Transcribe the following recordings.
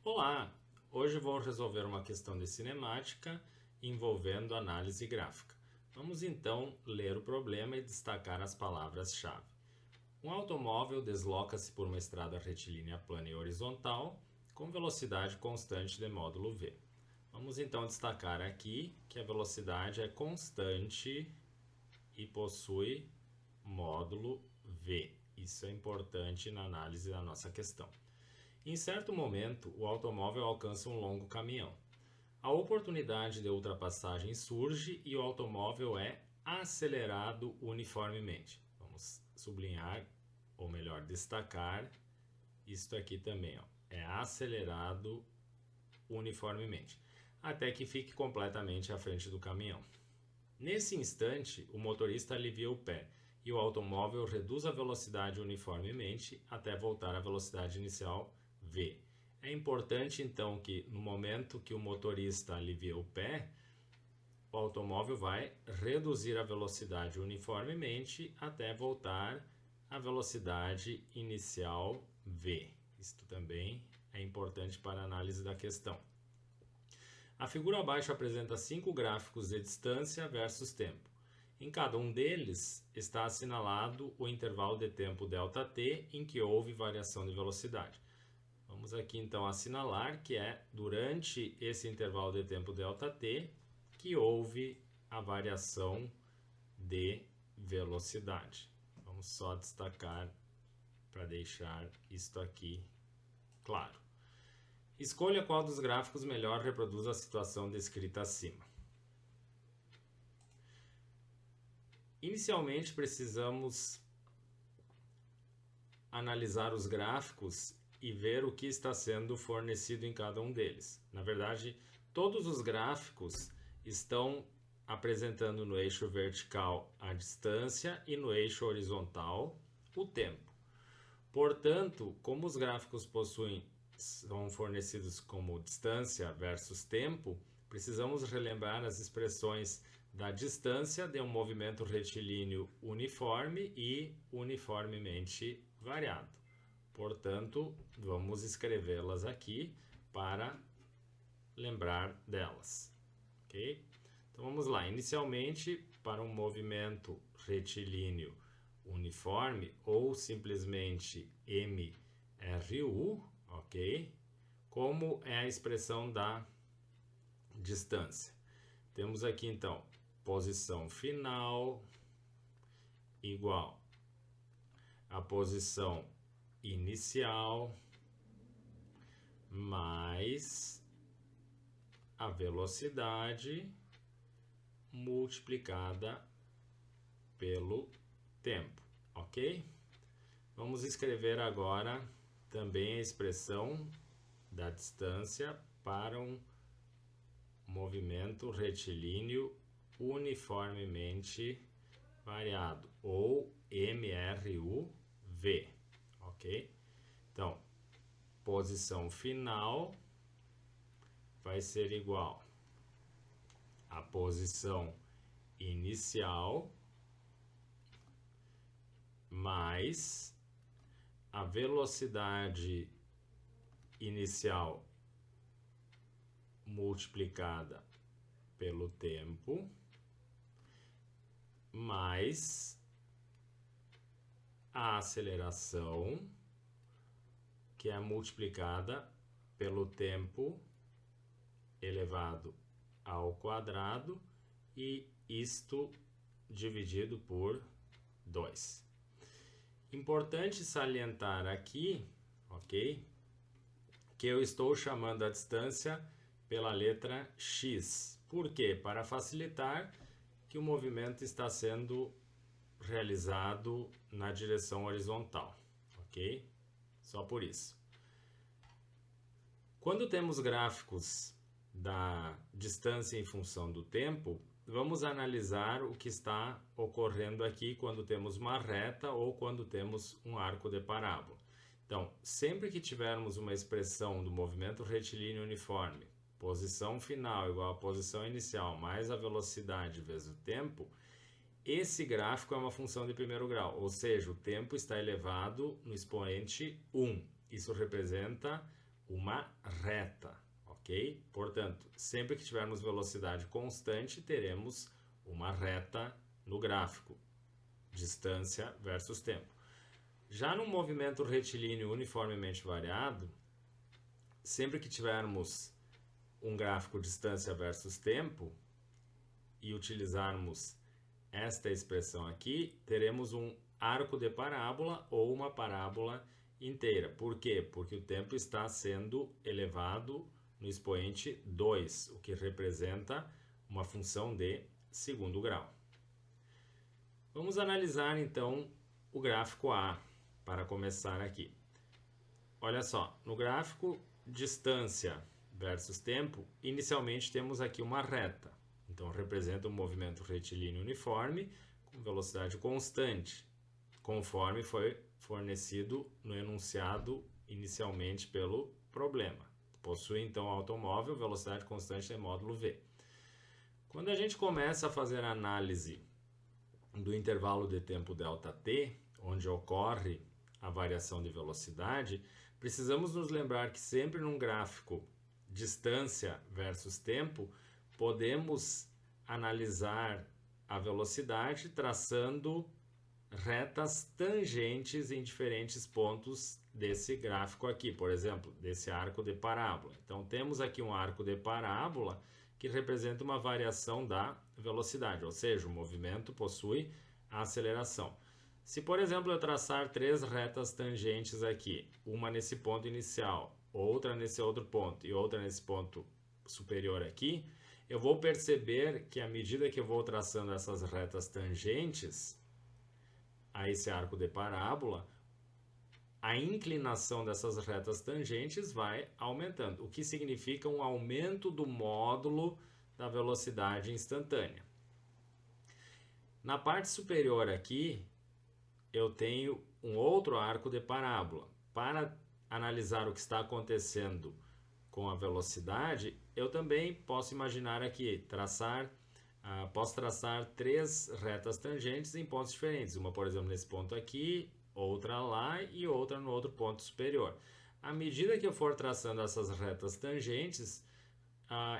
Olá! Hoje vou resolver uma questão de cinemática envolvendo análise gráfica. Vamos então ler o problema e destacar as palavras-chave. Um automóvel desloca-se por uma estrada retilínea plana e horizontal com velocidade constante de módulo v. Vamos então destacar aqui que a velocidade é constante e possui módulo v. Isso é importante na análise da nossa questão. Em certo momento, o automóvel alcança um longo caminhão. A oportunidade de ultrapassagem surge e o automóvel é acelerado uniformemente. Vamos sublinhar, ou melhor, destacar isto aqui também. É acelerado uniformemente, até que fique completamente à frente do caminhão. Nesse instante, o motorista alivia o pé e o automóvel reduz a velocidade uniformemente até voltar à velocidade inicial v. É importante então que no momento que o motorista alivia o pé, o automóvel vai reduzir a velocidade uniformemente até voltar à velocidade inicial v. Isto também é importante para a análise da questão. A figura abaixo apresenta 5 gráficos de distância versus tempo. Em cada um deles está assinalado o intervalo de tempo ΔT em que houve variação de velocidade. Vamos aqui então assinalar que é durante esse intervalo de tempo ΔT que houve a variação de velocidade. Vamos só destacar para deixar isto aqui claro. Escolha qual dos gráficos melhor reproduz a situação descrita acima. Inicialmente precisamos analisar os gráficos e ver o que está sendo fornecido em cada um deles. Na verdade, todos os gráficos estão apresentando no eixo vertical a distância e no eixo horizontal o tempo. Portanto, como os gráficos são fornecidos como distância versus tempo, precisamos relembrar as expressões da distância de um movimento retilíneo uniforme e uniformemente variado. Portanto, vamos escrevê-las aqui para lembrar delas. Ok? Então vamos lá. Inicialmente, para um movimento retilíneo uniforme ou simplesmente MRU, ok? Como é a expressão da distância? Temos aqui então posição final igual a posição inicial mais a velocidade multiplicada pelo tempo, ok? Vamos escrever agora também a expressão da distância para um movimento retilíneo uniformemente variado, ou MRUV, ok? Então, posição final vai ser igual a posição inicial mais a velocidade inicial multiplicada pelo tempo mais a aceleração, que é multiplicada pelo tempo elevado ao quadrado, e isto dividido por 2. Importante salientar aqui, ok, que eu estou chamando a distância pela letra x. Por quê? Para facilitar que o movimento está sendo realizado na direção horizontal, ok? Só por isso. Quando temos gráficos da distância em função do tempo, vamos analisar o que está ocorrendo aqui quando temos uma reta ou quando temos um arco de parábola. Então, sempre que tivermos uma expressão do movimento retilíneo uniforme, posição final igual a posição inicial mais a velocidade vezes o tempo, esse gráfico é uma função de primeiro grau, ou seja, o tempo está elevado no expoente 1. Isso representa uma reta, ok? Portanto, sempre que tivermos velocidade constante, teremos uma reta no gráfico, distância versus tempo. Já no movimento retilíneo uniformemente variado, sempre que tivermos um gráfico distância versus tempo e utilizarmos esta expressão aqui, teremos um arco de parábola ou uma parábola inteira. Por quê? Porque o tempo está sendo elevado no expoente 2, o que representa uma função de segundo grau. Vamos analisar então o gráfico A para começar aqui. Olha só, no gráfico distância versus tempo, inicialmente temos aqui uma reta. Então representa um movimento retilíneo uniforme com velocidade constante, conforme foi fornecido no enunciado inicialmente pelo problema. Possui então automóvel velocidade constante em módulo V. Quando a gente começa a fazer a análise do intervalo de tempo ΔT, onde ocorre a variação de velocidade, precisamos nos lembrar que sempre num gráfico distância versus tempo, podemos analisar a velocidade traçando retas tangentes em diferentes pontos desse gráfico aqui, por exemplo, desse arco de parábola. Então, temos aqui um arco de parábola que representa uma variação da velocidade, ou seja, o movimento possui a aceleração. Se, por exemplo, eu traçar 3 retas tangentes aqui, uma nesse ponto inicial, outra nesse outro ponto e outra nesse ponto superior aqui, eu vou perceber que à medida que eu vou traçando essas retas tangentes a esse arco de parábola, a inclinação dessas retas tangentes vai aumentando, o que significa um aumento do módulo da velocidade instantânea. Na parte superior aqui, eu tenho um outro arco de parábola. Para analisar o que está acontecendo com a velocidade, eu também posso imaginar aqui, posso traçar 3 retas tangentes em pontos diferentes. Uma, por exemplo, nesse ponto aqui, outra lá e outra no outro ponto superior. À medida que eu for traçando essas retas tangentes,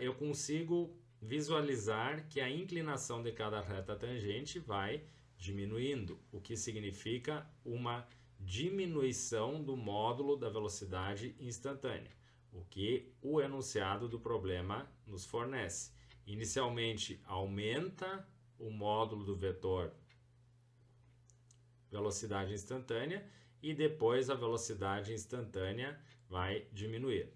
eu consigo visualizar que a inclinação de cada reta tangente vai diminuindo, o que significa uma diminuição do módulo da velocidade instantânea, o que o enunciado do problema nos fornece. Inicialmente aumenta o módulo do vetor velocidade instantânea e depois a velocidade instantânea vai diminuir.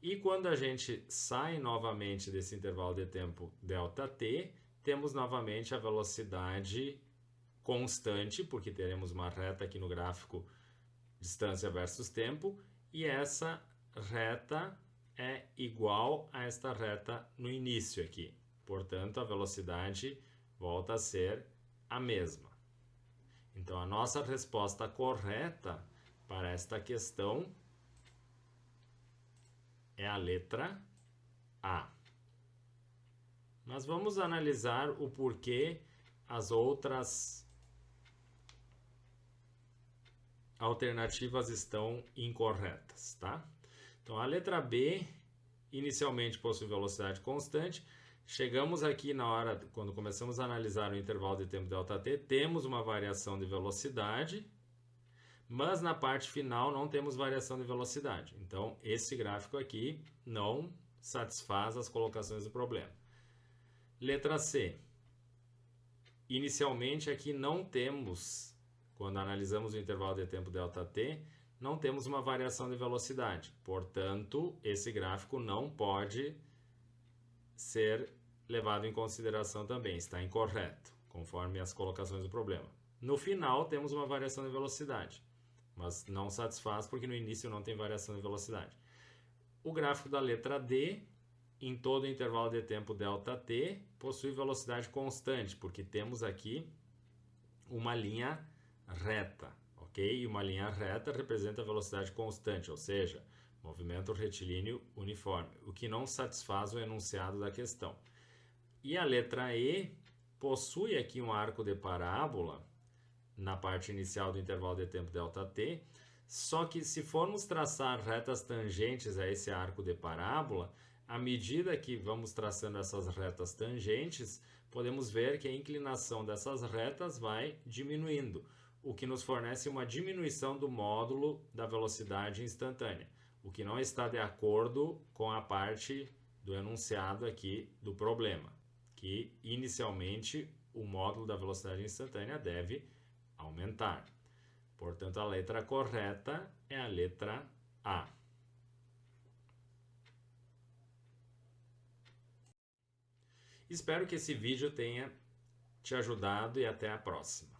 E quando a gente sai novamente desse intervalo de tempo ΔT, temos novamente a velocidade constante, porque teremos uma reta aqui no gráfico distância versus tempo, e essa reta é igual a esta reta no início aqui. Portanto, a velocidade volta a ser a mesma. Então, a nossa resposta correta para esta questão é a letra A. Mas vamos analisar o porquê as outras alternativas estão incorretas, tá? Então, a letra B inicialmente possui velocidade constante. Chegamos aqui na hora, quando começamos a analisar o intervalo de tempo ΔT, temos uma variação de velocidade, mas na parte final não temos variação de velocidade. Então, esse gráfico aqui não satisfaz as colocações do problema. Letra C. Inicialmente aqui não temos, quando analisamos o intervalo de tempo ΔT, não temos uma variação de velocidade. Portanto, esse gráfico não pode ser levado em consideração também, está incorreto, conforme as colocações do problema. No final, temos uma variação de velocidade, mas não satisfaz porque no início não tem variação de velocidade. O gráfico da letra D, em todo o intervalo de tempo ΔT, possui velocidade constante, porque temos aqui uma linha reta, ok? E uma linha reta representa a velocidade constante, ou seja, movimento retilíneo uniforme, o que não satisfaz o enunciado da questão. E a letra E possui aqui um arco de parábola na parte inicial do intervalo de tempo ΔT, Só que se formos traçar retas tangentes a esse arco de parábola, à medida que vamos traçando essas retas tangentes, podemos ver que a inclinação dessas retas vai diminuindo, o que nos fornece uma diminuição do módulo da velocidade instantânea, o que não está de acordo com a parte do enunciado aqui do problema, que inicialmente o módulo da velocidade instantânea deve aumentar. Portanto, a letra correta é a letra A. Espero que esse vídeo tenha te ajudado e até a próxima.